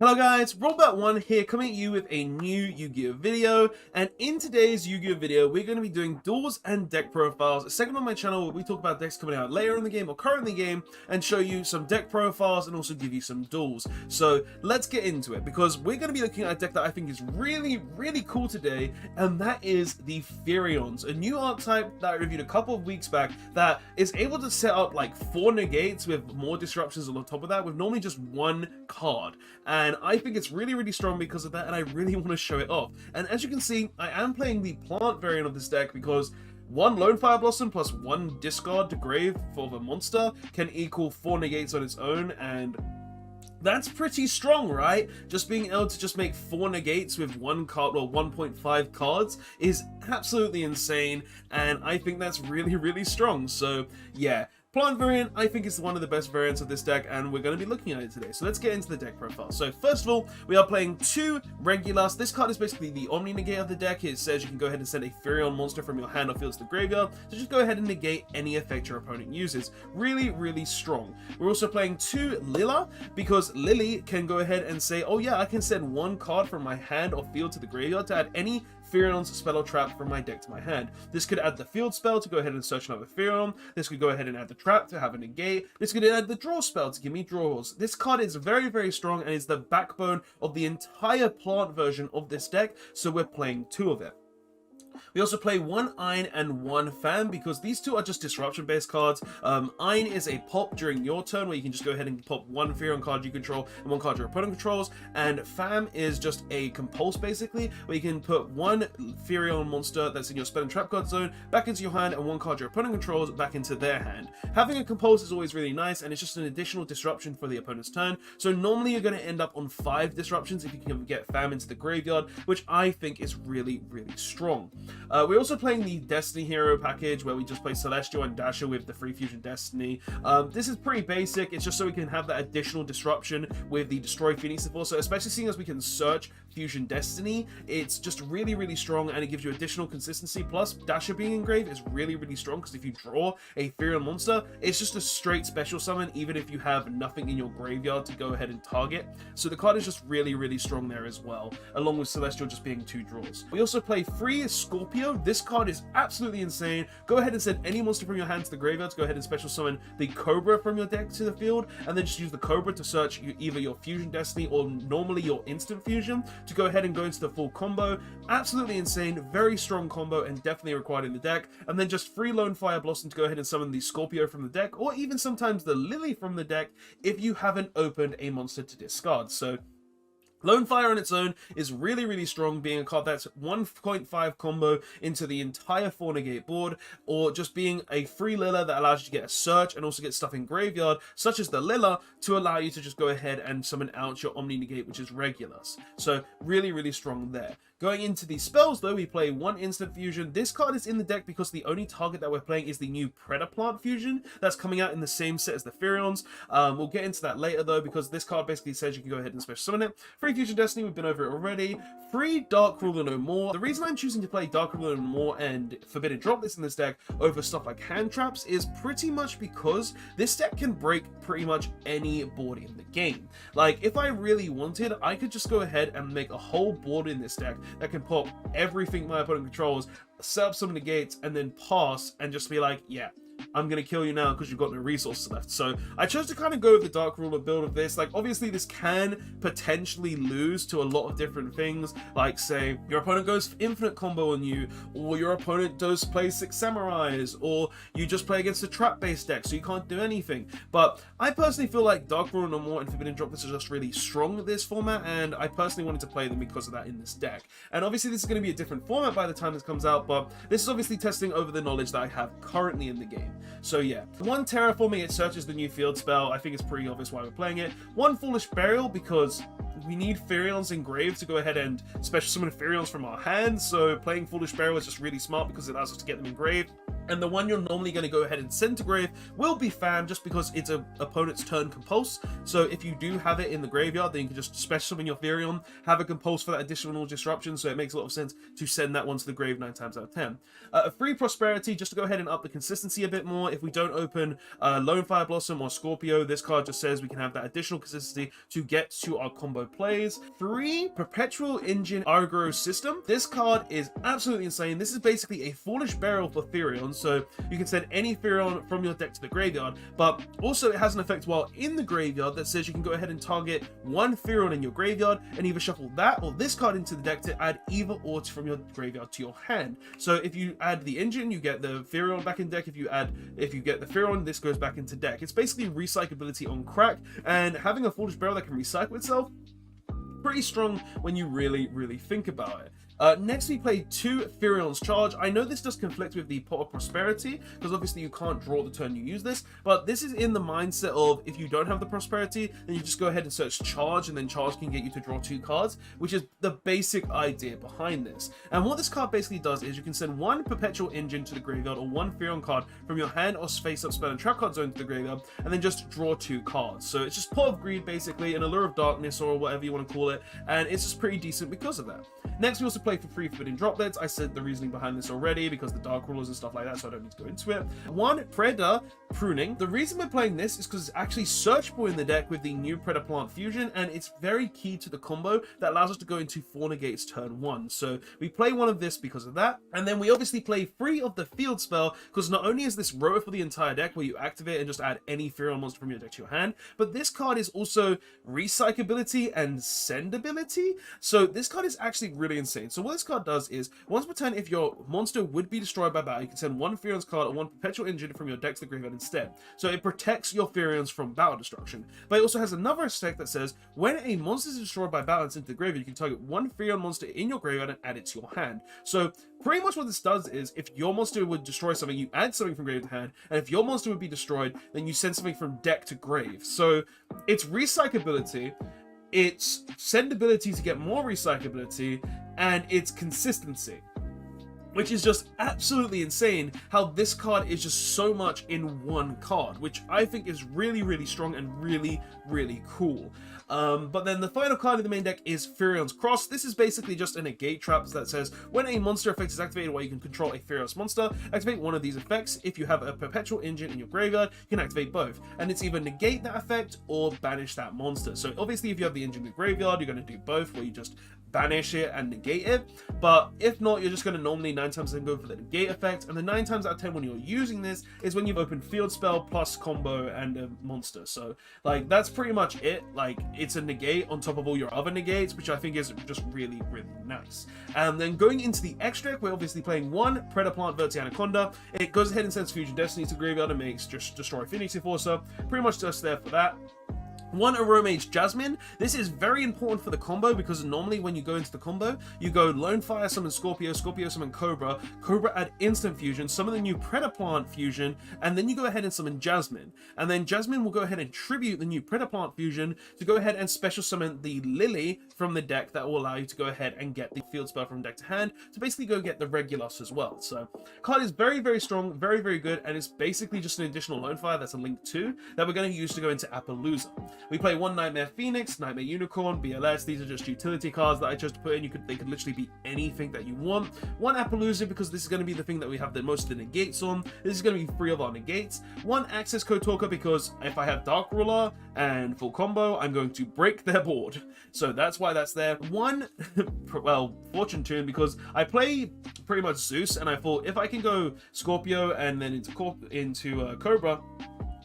Hello guys, Robert1 here coming at you with a new Yu-Gi-Oh video, and in today's Yu-Gi-Oh video we're going to be doing duels and deck profiles, a segment on my channel where we talk about decks coming out later in the game or currently in the game and show you some deck profiles and also give you some duels. So let's get into it because we're going to be looking at a deck that I think is really cool today, and that is the Therions, a new archetype that I reviewed a couple of weeks back that is able to set up like 4 negates with more disruptions on the top of that with normally just 1 card. And I think it's really strong because of that, and I really want to show it off. And as you can see, I am playing the plant variant of this deck because 1 Lone Fire Blossom plus 1 discard to grave for the monster can equal 4 negates on its own, and that's pretty strong, right? Just being able to just make 4 negates with 1 card or 1.5 cards is absolutely insane, and I think that's really strong. So yeah, plant variant, I think, is one of the best variants of this deck, and we're going to be looking at it today. So let's get into the deck profile. So first of all, we are playing 2 regulars. This card is basically the Omni Negate of the deck. It says you can go ahead and send a Firion monster from your hand or field to the graveyard. So just go ahead and negate any effect your opponent uses. Really strong. We're also playing 2 Lila, because Lily can go ahead and say, oh yeah, I can send 1 card from my hand or field to the graveyard to add any Firion's spell or trap from my deck to my hand. This could add the field spell to go ahead and search another Firion. This could go ahead and add the trap to have a negate. This could add the draw spell to give me draws. This card is very strong and is the backbone of the entire plant version of this deck, so we're playing 2 of it. We also play 1 Iron and 1 Fam because these 2 are just disruption based cards. Iron is a pop during your turn where you can just go ahead and pop 1 Firion card you control and 1 card your opponent controls, and Fam is just a compulse basically where you can put 1 Firion monster that's in your spell and trap card zone back into your hand and 1 card your opponent controls back into their hand. Having a compulse is always really nice, and it's just an additional disruption for the opponent's turn, so normally you're going to end up on 5 disruptions if you can get Fam into the graveyard, which I think is really strong. We're also playing the Destiny Hero package where we just play Celestial and Dasher with the Free Fusion Destiny. This is pretty basic. It's just so we can have that additional disruption with the Destroy Phoenix support. So especially seeing as we can search Fusion Destiny, it's just really strong, and it gives you additional consistency. Plus, Dasher being engraved is really strong because if you draw a Firion monster, it's just a straight special summon even if you have nothing in your graveyard to go ahead and target. So the card is just really strong there as well, along with Celestial just being 2 draws. We also play Free Scorpio. This card is absolutely insane. Go ahead and send any monster from your hand to the graveyard to go ahead and special summon the Cobra from your deck to the field, and then just use the Cobra to search either your Fusion Destiny or normally your Instant Fusion to go ahead and go into the full combo. Absolutely insane, very strong combo, and definitely required in the deck. And then just free Lone Fire Blossom to go ahead and summon the Scorpio from the deck, or even sometimes the Lily from the deck if you haven't opened a monster to discard. So Lone Fire on its own is really strong, being a card that's 1.5 combo into the entire 4 negate board, or just being a free Lila that allows you to get a search and also get stuff in graveyard, such as the Lila, to allow you to just go ahead and summon out your Omni Negate, which is regulars. So really strong there. Going into the spells though, we play 1 Instant Fusion. This card is in the deck because the only target that we're playing is the new Predaplant Fusion that's coming out in the same set as the Therions. We'll get into that later though, because this card basically says you can go ahead and special summon it. Free Fusion Destiny, we've been over it already. Free Dark Ruler No More. The reason I'm choosing to play Dark Ruler No More and Forbidden Droplets in this deck over stuff like hand traps is pretty much because this deck can break pretty much any board in the game. Like, if I really wanted, I could just go ahead and make a whole board in this deck that can pop everything my opponent controls, set up some negates, and then pass and just be like, yeah, I'm gonna kill you now because you've got no resources left. So I chose to kind of go with the Dark Ruler build of this. Like, obviously this can potentially lose to a lot of different things, like say your opponent goes infinite combo on you, or your opponent does play 6 Samurais, or you just play against a trap based deck so you can't do anything. But I personally feel like Dark Ruler No More and Forbidden Droplets are just really strong in this format, and I personally wanted to play them because of that in this deck. And obviously this is going to be a different format by the time this comes out, but this is obviously testing over the knowledge that I have currently in the game. So yeah, 1 Terraforming, it searches the new field spell. I think it's pretty obvious why we're playing it. 1 Foolish Burial because we need Therions engraved to go ahead and special summon Therions from our hands, so playing Foolish Burial is just really smart because it allows us to get them engraved. And the one you're normally going to go ahead and send to grave will be Fam, just because it's an opponent's turn compulse. So if you do have it in the graveyard, then you can just special summon your Firion, have a compulse for that additional disruption. So it makes a lot of sense to send that one to the grave 9 times out of 10. A free prosperity, just to go ahead and up the consistency a bit more. If we don't open Lone Fire Blossom or Scorpio, this card just says we can have that additional consistency to get to our combo plays. 3 Perpetual Engine Aggro System. This card is absolutely insane. This is basically a Foolish Burial for Therions. So you can send any Firion from your deck to the graveyard, but also it has an effect while in the graveyard that says you can go ahead and target one Firion in your graveyard and either shuffle that or this card into the deck to add either or from your graveyard to your hand. So if you add the engine, you get the Firion back in deck. If you get the Firion, this goes back into deck. It's basically recyclability on crack, and having a Foolish Burial that can recycle itself, pretty strong when you really think about it. Next we play 2 Therions Charge. I know this does conflict with the Pot of Prosperity, because obviously you can't draw the turn you use this, but this is in the mindset of if you don't have the Prosperity, then you just go ahead and search Charge, and then Charge can get you to draw 2 cards, which is the basic idea behind this. And what this card basically does is you can send 1 Perpetual Engine to the graveyard or 1 Firion card from your hand or face-up spell and trap card zone to the graveyard, and then just draw 2 cards. So it's just Pot of Greed, basically, an Allure of Darkness, or whatever you want to call it, and it's just pretty decent because of that. Next, we also play for 3 Forbidden Droplets. I said the reasoning behind this already because the Dark Rulers and stuff like that, so I don't need to go into it. 1 Predator Pruning. The reason we're playing this is because it's actually searchable in the deck with the new Predator Plant Fusion, and it's very key to the combo that allows us to go into 4 negates turn 1. So we play 1 of this because of that, and then we obviously play 3 of the Field Spell, because not only is this rotor for the entire deck where you activate and just add any Firion monster from your deck to your hand, but this card is also recyclability and sendability. So this card is actually really insane. So what this card does is, once per turn, if your monster would be destroyed by battle, you can send 1 Therions card or 1 Perpetual Engine from your deck to the graveyard instead. So it protects your Therions from battle destruction. But it also has another effect that says, when a monster is destroyed by battle and sent to the graveyard, you can target 1 Firion monster in your graveyard and add it to your hand. So pretty much what this does is, if your monster would destroy something, you add something from grave to hand, and if your monster would be destroyed, then you send something from deck to grave. So it's recyclability, it's sendability to get more recyclability, and it's consistency, which is just absolutely insane how this card is just so much in one card, which I think is really strong and really cool. But then the final card in the main deck is Firion's Cross. This is basically just a negate trap that says, when a monster effect is activated while you can control a Therios monster, activate one of these effects. If you have a Perpetual Engine in your graveyard, you can activate both, and it's either negate that effect or banish that monster. So obviously if you have the engine in the graveyard, you're going to do both, where you just banish it and negate it. But if not, you're just going to normally 9 times 10 go for the negate effect, and the 9 times out of 10 when you're using this is when you've opened Field Spell plus combo and a monster. So like that's pretty much it. Like it's a negate on top of all your other negates, which I think is just really nice. And then going into the extra deck, we're obviously playing 1 Predator Plant Verti Anaconda. It goes ahead and sends Future Destiny to graveyard and makes just destroy Phoenix Enforcer. Pretty much just there for that. 1 Aromage Jasmine. This is very important for the combo, because normally when you go into the combo, you go Lone Fire, summon Scorpio, Scorpio summon Cobra, Cobra add instant fusion, summon the new Predator Plant Fusion, and then you go ahead and summon Jasmine. And then Jasmine will go ahead and tribute the new Predator Plant Fusion to go ahead and special summon the Lily from the deck that will allow you to go ahead and get the field spell from deck to hand to basically go get the Regulus as well. So card is very strong, very good, and it's basically just an additional Lone Fire that's a link 2 that we're going to use to go into Appaloosa. We play 1 Nightmare Phoenix, Nightmare Unicorn, BLS. These are just utility cards that I chose to put in. They could literally be anything that you want. 1 Appaloosa, because this is going to be the thing that we have the most of the negates on. This is going to be 3 of our negates. 1 Access Code Talker, because if I have Dark Ruler and full combo, I'm going to break their board. So that's why that's there. 1, well, Fortune Tune, because I play pretty much Zeus, and I thought if I can go Scorpio and then into Cobra,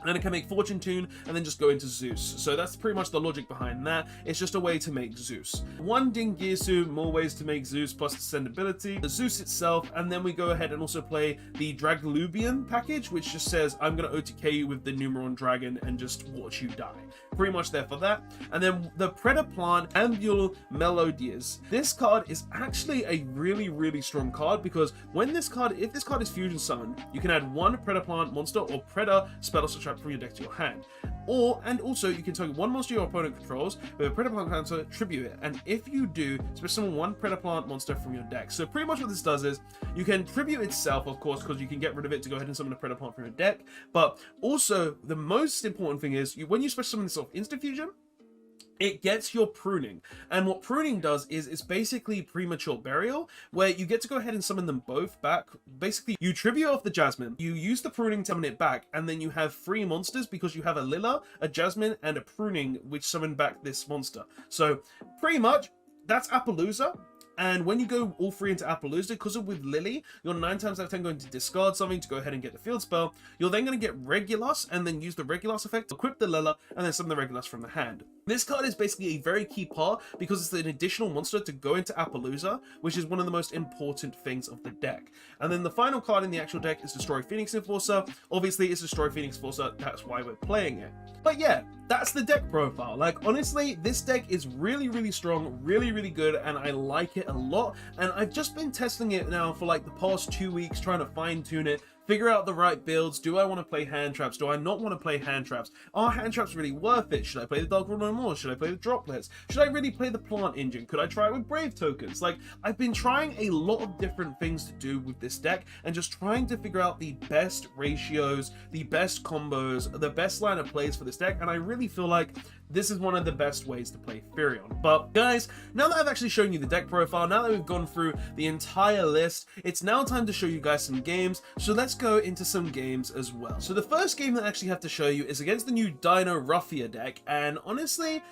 and then I can make Fortune Tune and then just go into Zeus. So that's pretty much the logic behind that. It's just a way to make Zeus. 1 Dingirsu, more ways to make Zeus plus descendability, the Zeus itself, and then we go ahead and also play the Draglubian package, which just says I'm going to OTK you with the Numeron Dragon and just watch you die. Pretty much there for that. And then the Predator Plant Ambule Melodias. This card is actually a really strong card, because when this card, if this card is fusion summoned, you can add 1 Predator Plant monster or Predator Spell or Trap trap from your deck to your hand. And also you can target one monster your opponent controls with a Predator Plant counter, tribute it, and if you do, special summon one Predator Plant monster from your deck. So pretty much what this does is you can tribute itself, of course, because you can get rid of it to go ahead and summon a Predator Plant from your deck, but also the most important thing is when you special summon this off Instant Fusion, it gets your pruning. And what pruning does is it's basically premature burial, where you get to go ahead and summon them both back. Basically, you tribute off the Jasmine, you use the pruning to summon it back, and then you have 3 monsters because you have a Lilla, a Jasmine, and a pruning, which summon back this monster. So pretty much that's Appaloosa. And when you go all 3 into Appaloosa, because with Lily, you're 9 times out of 10 going to discard something to go ahead and get the field spell. You're then going to get Regulus, and then use the Regulus effect to equip the Lilla, and then summon the Regulus from the hand. This card is basically a very key part, because it's an additional monster to go into Appaloosa, which is one of the most important things of the deck. And then the final card in the actual deck is Destroy Phoenix Enforcer. Obviously, it's Destroy Phoenix Enforcer, that's why we're playing it. But yeah, that's the deck profile. Like, honestly, this deck is really, really strong, really, really good, and I like it a lot. And I've just been testing it now for like the past 2 weeks, trying to fine tune it, figure out the right builds. Do I want to play hand traps? Do I not want to play hand traps? Are hand traps really worth it? Should I play the Dark Rule no more? Should I play the droplets? Should I really play the plant engine? Could I try it with brave tokens? Like, I've been trying a lot of different things to do with this deck and just trying to figure out the best ratios, the best combos, the best line of plays for this deck, and I really feel like this is one of the best ways to play Firion. But guys, now that I've actually shown you the deck profile, now that we've gone through the entire list, it's now time to show you guys some games. So let's go into some games as well. So the first game that I actually have to show you is against the new Dino Ruffia deck, and honestly,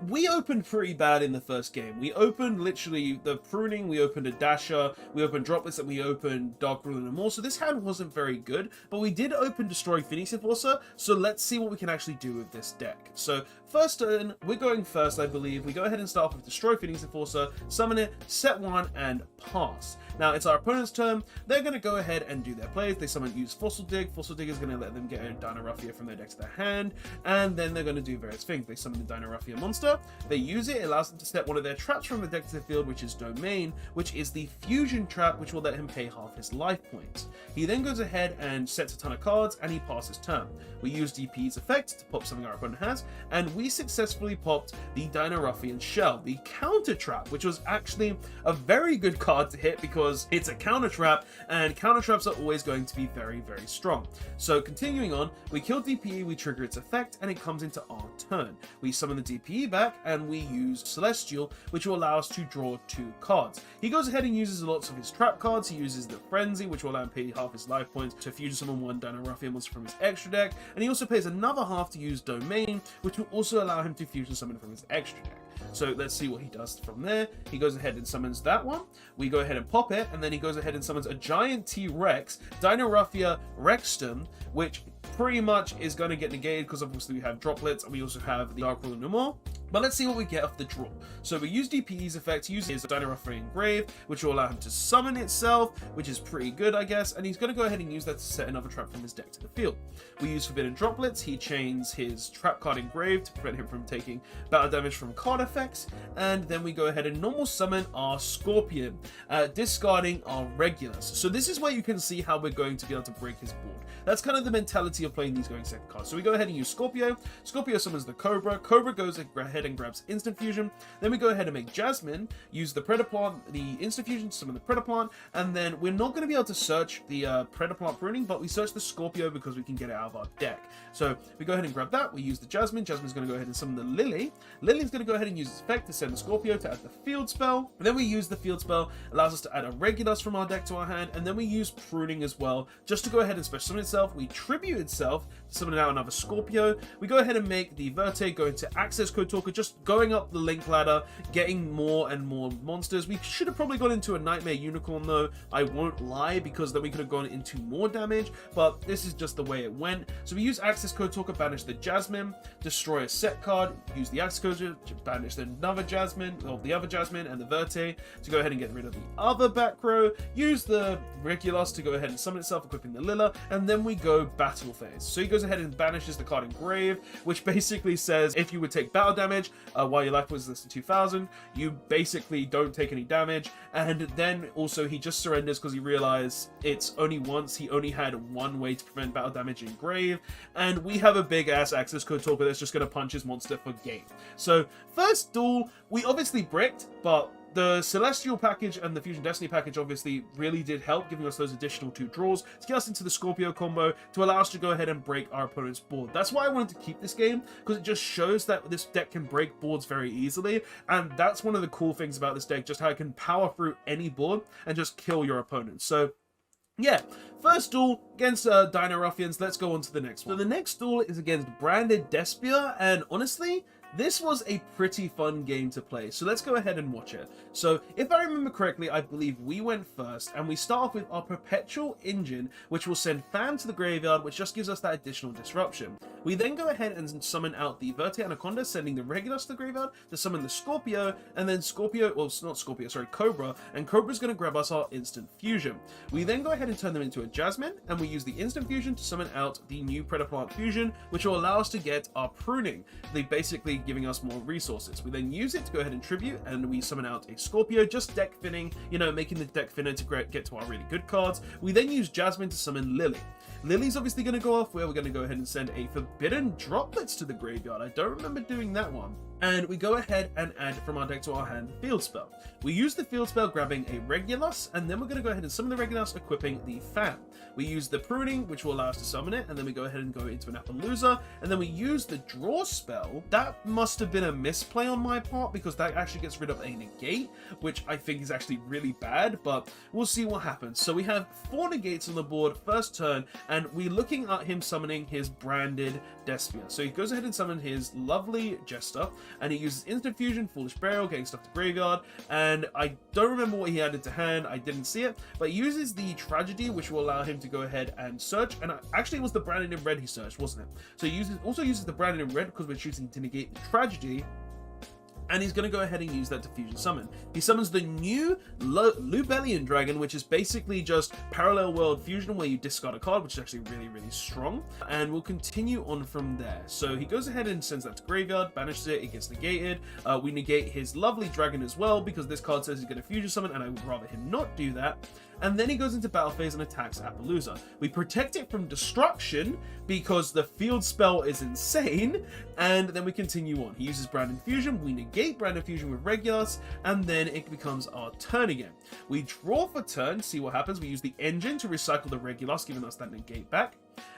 we opened pretty bad in the first game. We opened literally the pruning, we opened a dasher, we opened droplets, and we opened Dark Ruler no more. So this hand wasn't very good, but we did open Destroy Phoenix Enforcer. So let's see what we can actually do with this deck. So first turn, we're going first, I believe. We go ahead and start off with Destroy Phoenix Enforcer, summon it, set 1, and pass. Now it's our opponent's turn. They're going to go ahead and do their plays. They use Fossil Dig. Fossil Dig is going to let them get a Dino Ruffia from their deck to their hand, and then they're going to do various things. They summon the Dino Ruffia monster. They use it. It allows them to step one of their traps from the deck to the field, which is Domain, which is the fusion trap, which will let him pay half his life points. He then goes ahead and sets a ton of cards, and he passes turn. We use DP's effect to pop something our opponent has, and we successfully popped the Dino Ruffian Shell, the counter trap, which was actually a very good card to hit because it's a counter trap, and counter traps are always going to be very, very strong. So continuing on, we kill DPE, we trigger its effect, and it comes into our turn. We summon the DPE back, and we use Celestial, which will allow us to draw 2 cards. He goes ahead and uses lots of his trap cards. He uses the Frenzy, which will allow him to pay half his life points to fusion summon 1 Dino Ruffian monster from his extra deck, and he also pays another half to use Domain, which will also allow him to fusion summon from his extra deck. So let's see what he does from there. He goes ahead and summons that one. We go ahead and pop it, and then he goes ahead and summons a giant T-Rex, Dino Ruffia Rexton, which pretty much is going to get negated because obviously we have droplets and we also have the Dark Ruler no more. But let's see what we get off the draw. So we use DPE's effect, he uses Dino Ruffia Engrave, which will allow him to summon itself, which is pretty good, I guess, and he's going to go ahead and use that to set another trap from his deck to the field. We use Forbidden Droplets, he chains his trap card Engrave to prevent him from taking battle damage from card effects, and then we go ahead and normal summon our Scorpion, discarding our Regulus. So this is where you can see how we're going to be able to break his board. That's kind of the mentality of playing these going second cards. So we go ahead and use Scorpio. Scorpio summons the Cobra. Cobra goes ahead and grabs Instant Fusion. Then we go ahead and make Jasmine, use the Predator Plant, the Instant Fusion to summon the Predator Plant, and then we're not going to be able to search the Predator Plant pruning, but we search the Scorpio because we can get it out of our deck. So we go ahead and grab that. We use the Jasmine. Jasmine's going to go ahead and summon the Lily. Lily's going to go ahead and use its effect to send the Scorpio to add the field spell. And then we use the field spell, allows us to add a Regulus from our deck to our hand, and then we use pruning as well, just to go ahead and special summon itself. We tribute itself to summon out another Scorpio. We go ahead and make the Verte go into Access Code Talker, just going up the link ladder, getting more and more monsters. We should have probably gone into a Nightmare Unicorn though, I won't lie, because then we could have gone into more damage, but this is just the way it went. So we use Access Code Talker, banish the Jasmine, destroy a set card, use the Access Code to banish another Jasmine, or the other Jasmine and the Verte to go ahead and get rid of the other back row, use the Regulus to go ahead and summon itself, equipping the Lilla, and then we go battle phase. So he goes ahead and banishes the card Engrave, which basically says if you would take battle damage, damage while your life points is less than 2,000. You basically don't take any damage, and then also he just surrenders because he realized it's only once. He only had one way to prevent battle damage in grave, and we have a big ass access code talker that's just going to punch his monster for game. So first duel, we obviously bricked, but the Celestial package and the Fusion Destiny package obviously really did help, giving us those additional 2 draws to get us into the Scorpio combo to allow us to go ahead and break our opponent's board. That's why I wanted to keep this game, because it just shows that this deck can break boards very easily, and that's one of the cool things about this deck, just how it can power through any board and just kill your opponent. So yeah, first duel against Dino Ruffians. Let's go on to the next one. So the next duel is against Branded Despia, and honestly, this was a pretty fun game to play, so let's go ahead and watch it. So, if I remember correctly, I believe we went first, and we start off with our Perpetual Engine, which will send Fam to the graveyard, which just gives us that additional disruption. We then go ahead and summon out the Verte Anaconda, sending the Regulus to the graveyard to summon the Scorpio, and then Scorpio, well, not Scorpio, sorry, Cobra, and Cobra's going to grab us our Instant Fusion. We then go ahead and turn them into a Jasmine, and we use the Instant Fusion to summon out the new Predaplant Fusion, which will allow us to get our Pruning. They basically giving us more resources. We then use it to go ahead and tribute, and we summon out a Scorpio, just deck thinning, you know, making the deck thinner to get to our really good cards. We then use Jasmine to summon Lily. Lily's obviously going to go off where we're going to go ahead and send a Forbidden Droplets to the graveyard. I don't remember doing that one. And we go ahead and add from our deck to our hand Field Spell. We use the Field Spell grabbing a Regulus, and then we're going to go ahead and summon the Regulus equipping the Fan. We use the Pruning, which will allow us to summon it, and then we go ahead and go into an Appaloosa, and then we use the Draw Spell. That must have been a misplay on my part, because that actually gets rid of a negate, which I think is actually really bad, but we'll see what happens. So we have 4 negates on the board first turn, and we're looking at him summoning his Branded Despia. So he goes ahead and summons his lovely Jester, and he uses Instant Fusion, Foolish Burial, getting stuff to graveyard, and I don't remember what he added to hand, I didn't see it, but he uses the Tragedy, which will allow him to go ahead and search, and actually it was the Branded in red he searched, wasn't it? So he also uses the Branded in red because we're choosing to negate the Tragedy, and he's going to go ahead and use that to fusion summon. He summons the new Lubellian Dragon, which is basically just Parallel World Fusion, where you discard a card, which is actually really, really strong. And we'll continue on from there. So he goes ahead and sends that to graveyard, banishes it, it gets negated. We negate his lovely dragon as well, because this card says he's going to fusion summon, and I would rather him not do that. And then he goes into battle phase and attacks Appaloosa. We protect it from destruction because the field spell is insane, and then we continue on. He uses Branded Fusion, we negate Branded Fusion with Regulus, and then it becomes our turn again. We draw for turn, see what happens. We use the engine to recycle the Regulus, giving us that negate back.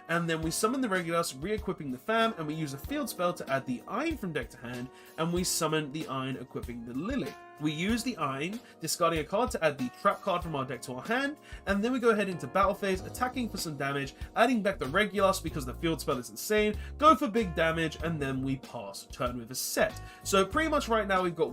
And then we summon the Regulus, re-equipping the Fam, and we use a field spell to add the Iron from deck to hand, and we summon the Iron equipping the Lily. We use the Iron, discarding a card to add the Trap card from our deck to our hand, and then we go ahead into battle phase, attacking for some damage, adding back the Regulus because the field spell is insane, go for big damage, and then we pass turn with a set. So pretty much right now we've got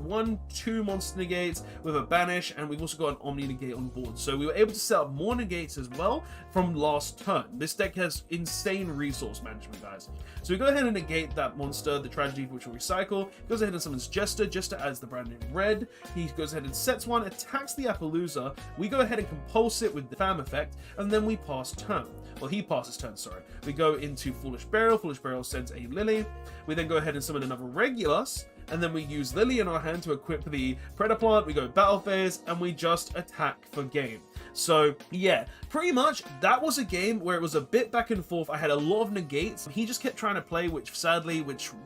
2 monster negates with a banish, and we've also got an Omni negate on board. So we were able to set up more negates as well from last turn. This deck has insane resource management, guys. So we go ahead and negate that monster, the Tragedy, which will recycle, goes ahead and summons Jester. Jester adds the Branded in red. He goes ahead and sets one, attacks the Appaloosa. We go ahead and compulse it with the Fam effect, and then we pass turn. Well, he passes turn, sorry. We go into Foolish Burial. Foolish Burial sends a Lily. We then go ahead and summon another Regulus, and then we use Lily in our hand to equip the Predaplant. We go battle phase, and we just attack for game. So yeah, pretty much that was a game where it was a bit back and forth. I had a lot of negates. He just kept trying to play, which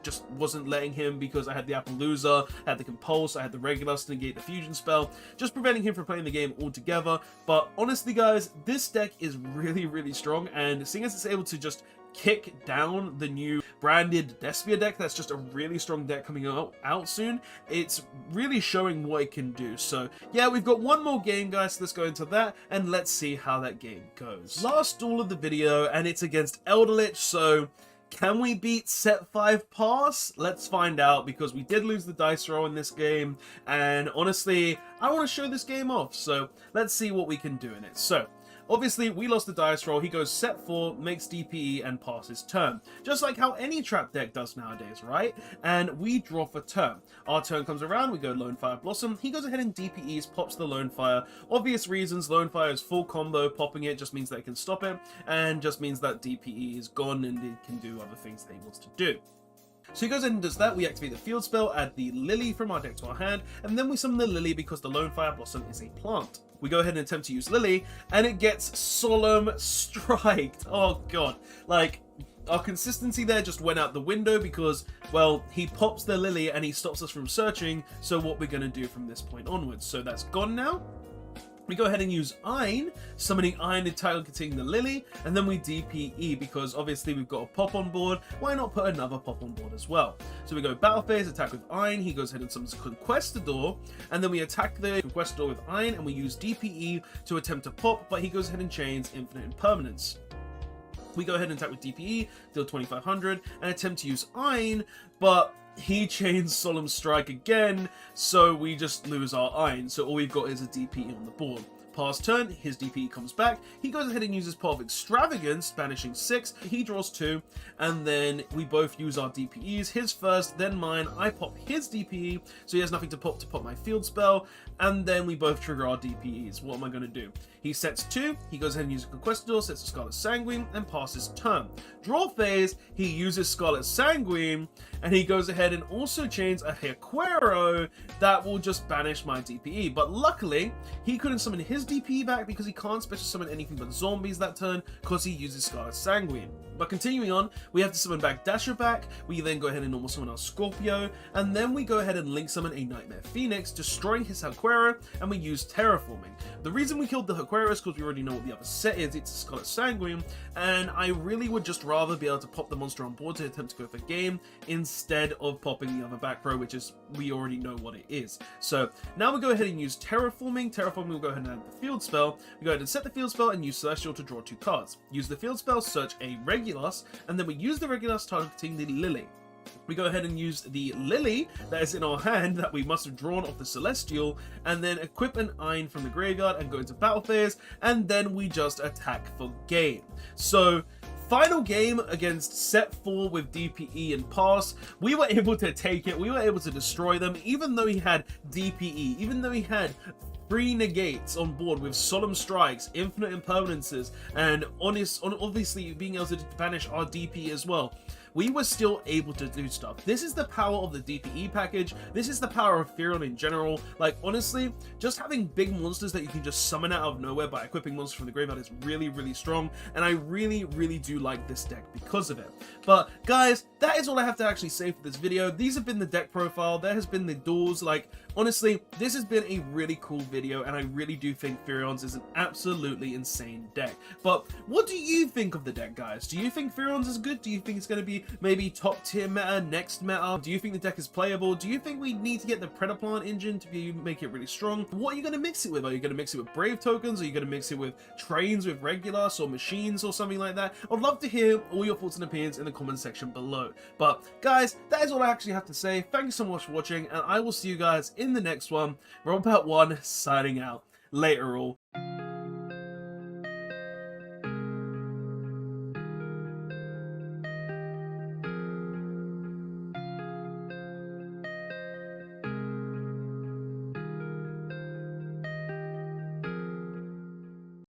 just wasn't letting him, because I had the Appaloosa, I had the Compulse, I had the Regulus to negate the Fusion spell, just preventing him from playing the game altogether. But honestly, guys, this deck is really, really strong, and seeing as it's able to just kick down the new Branded Despia deck, that's just a really strong deck coming out soon. It's really showing what it can do. So yeah, we've got one more game, guys, so let's go into that and let's see how that game goes. Last duel of the video, and it's against Elderlich. So can we beat set 5 pass? Let's find out, because we did lose the dice roll in this game, and honestly I want to show this game off, so let's see what we can do in it. So obviously, we lost the dice roll. He goes set 4, makes DPE, and passes turn. Just like how any trap deck does nowadays, right? And we draw for turn. Our turn comes around, we go Lone Fire Blossom. He goes ahead and DPEs, pops the Lone Fire. Obvious reasons, Lone Fire is full combo. Popping it just means that it can stop it, and just means that DPE is gone and it can do other things that he wants to do. So he goes in and does that. We activate the field spell, add the Lily from our deck to our hand, and then we summon the Lily because the Lone Fire Blossom is a plant. We go ahead and attempt to use Lily, and it gets Solemn Striked. Oh god. Like, our consistency there just went out the window because, well, he pops the Lily and he stops us from searching, so what we're going to do from this point onwards. So that's gone now. We go ahead and use Ein, summoning Ein and targeting the Lily, and then we DPE because obviously we've got a pop on board. Why not put another pop on board as well? So we go battle phase, attack with Ein, he goes ahead and summons Conquistador, and then we attack the Conquistador with Ein, and we use DPE to attempt to pop, but he goes ahead and chains Infinite Impermanence. We go ahead and attack with DPE, deal 2500, and attempt to use Ein, but he chains Solemn Strike again, so we just lose our Ein, so all we've got is a DPE on the board. Pass turn, his DPE comes back, he goes ahead and uses Path of Extravagance, banishing 6, he draws 2, and then we both use our DPEs, his first, then mine, I pop his DPE, so he has nothing to pop my field spell, and then we both trigger our DPEs. What am I going to do? He sets 2, he goes ahead and uses Conquistador, sets a Scarlet Sanguine, and passes turn. Draw phase, he uses Scarlet Sanguine, and he goes ahead and also chains a Hequero that will just banish my DPE. But luckily, he couldn't summon his DPE back because he can't special summon anything but zombies that turn because he uses Scarlet Sanguine. But continuing on, we have to summon back Dasher back, we then go ahead and normal summon our Scorpio, and then we go ahead and link summon a Nightmare Phoenix, destroying his Hequero, and we use Terraforming. The reason we killed the Hequero is because we already know what the other set is, it's Scarlet Sanguine, and I really would just rather be able to pop the monster on board to attempt to go for game, instead of popping the other back row, which is, we already know what it is. So now we go ahead and use Terraforming. Terraforming will go ahead and add the field spell. We go ahead and set the field spell and use Celestial to draw 2 cards. Use the field spell, search a Regulus, and then we use the Regulus targeting the Lily. We go ahead and use the Lily that is in our hand that we must have drawn off the Celestial, and then equip an Ein from the graveyard and go into battle phase, and then we just attack for game. So final game against set 4 with DPE and pass, we were able to take it, we were able to destroy them, even though he had DPE, even though he had 3 negates on board with Solemn Strikes, Infinite Impermanences, and obviously being able to banish our DP as well. We were still able to do stuff. This is the power of the DPE package. This is the power of Firion in general. Like, honestly, just having big monsters that you can just summon out of nowhere by equipping monsters from the graveyard is really, really strong. And I really, really do like this deck because of it. But guys, that is all I have to actually say for this video. These have been the deck profile. There has been the duels. Like, honestly, this has been a really cool video, and I really do think Therions is an absolutely insane deck. But what do you think of the deck, guys? Do you think Therions is good? Do you think it's going to be maybe top tier meta, next meta? Do you think the deck is playable? Do you think we need to get the Predaplant engine to make it really strong? What are you going to mix it with? Are you going to mix it with Brave tokens? Are you going to mix it with trains with Regulus or machines or something like that? I'd love to hear all your thoughts and opinions in the comment section below. But guys, that is all I actually have to say. Thank you so much for watching, and I will see you guys in the next one. Robot1 signing out. Later all.